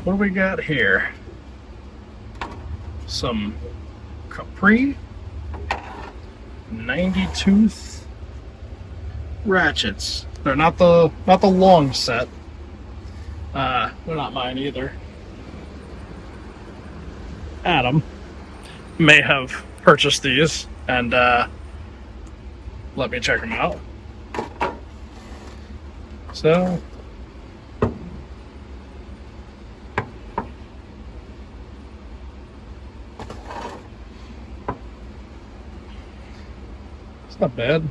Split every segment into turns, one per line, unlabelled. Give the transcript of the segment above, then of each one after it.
what do we got here? Some Capri 90 tooth ratchets. They're not the long set. They're not mine either. Adam may have purchased these and let me check them out. So it's not bad.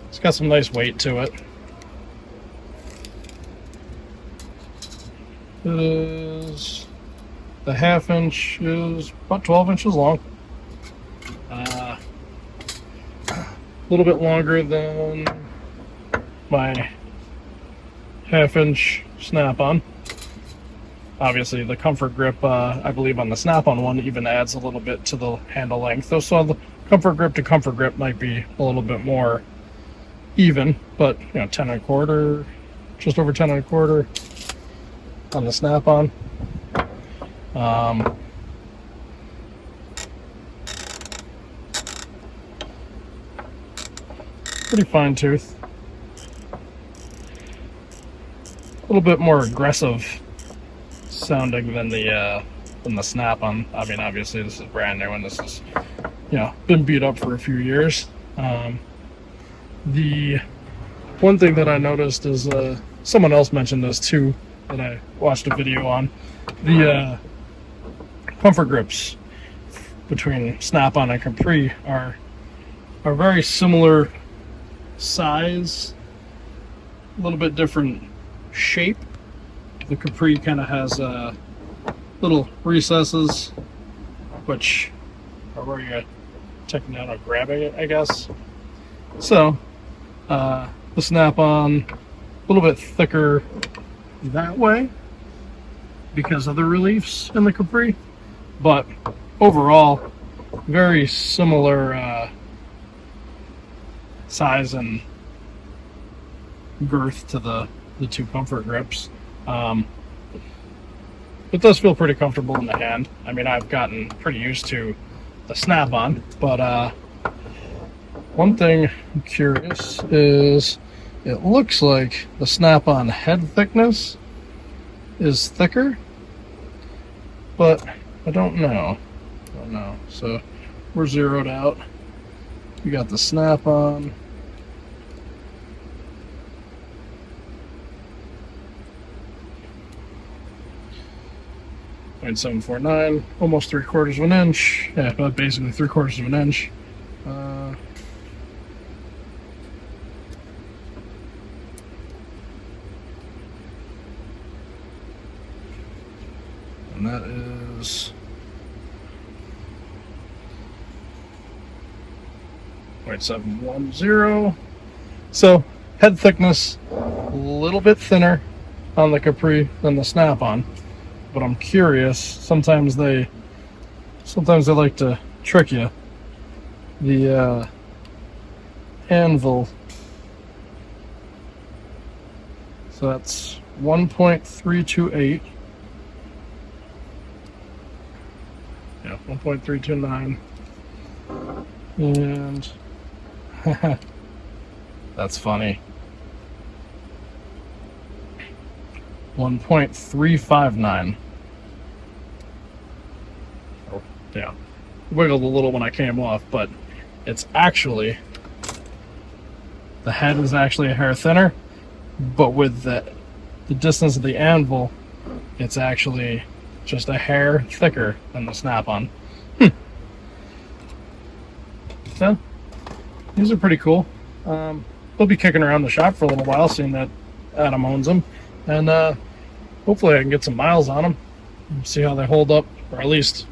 It's got some nice weight to it. It is, the 1/2 inch is about 12 inches long. A little bit longer than my 1/2 inch snap-on. Obviously the comfort grip, I believe on the snap-on one even adds a little bit to the handle length. So the comfort grip to comfort grip might be a little bit more even, but 10 1/4, just over 10 1/4 on the snap-on. Pretty fine tooth. A little bit more aggressive sounding than the snap-on. I mean, obviously this is brand new and this is been beat up for a few years. The one thing that I noticed is someone else mentioned this too that I watched a video on. The comfort grips between snap-on and Capri are very similar size, a little bit different shape. The Capri kind of has little recesses, which are where you're taking down or grabbing it, I guess. So the snap-on a little bit thicker that way because of the reliefs in the Capri, but overall very similar size and girth to the two comfort grips. It does feel pretty comfortable in the hand. I mean, I've gotten pretty used to the snap-on, but one thing I'm curious is it looks like the snap-on head thickness is thicker, but I don't know. So we're zeroed out. We got the snap-on. .749, almost 3/4 of an inch. Yeah, but basically 3/4 of an inch. And that is .710. So head thickness a little bit thinner on the Capri than the snap-on. But I'm curious, sometimes they like to trick you. The anvil, so that's 1.328. Yeah, 1.329. And that's funny. 1.359. Yeah, wiggled a little when I came off, but it's actually, the head is actually a hair thinner, but with the distance of the anvil, it's actually just a hair thicker than the snap-on. So these are pretty cool. They'll be kicking around the shop for a little while, seeing that Adam owns them, and hopefully I can get some miles on them, see how they hold up, or at least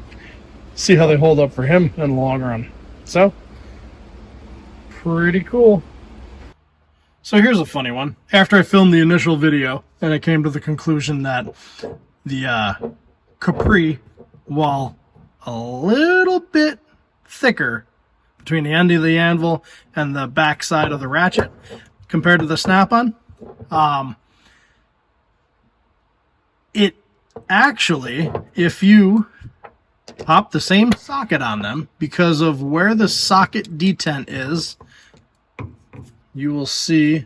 see how they hold up for him in the long run. So pretty cool. So here's a funny one. After I filmed the initial video and I came to the conclusion that the Capri, while a little bit thicker between the end of the anvil and the back side of the ratchet compared to the snap-on, it actually, if you pop the same socket on them, because of where the socket detent is, you will see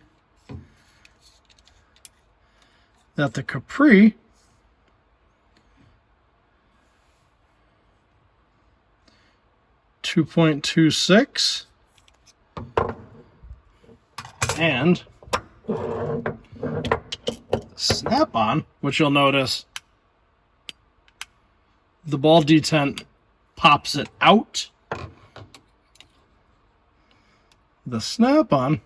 that the Capri .26 and snap-on, which you'll notice the ball detent pops it out. The snap-on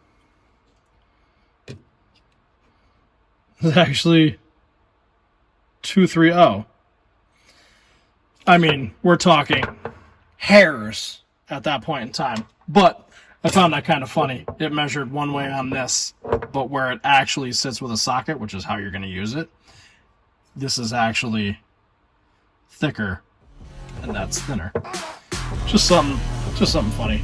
is actually 230. I mean, we're talking hairs at that point in time. But I found that kind of funny. It measured one way on this, but where it actually sits with a socket, which is how you're going to use it, this is actually thicker and that's thinner. Just something funny.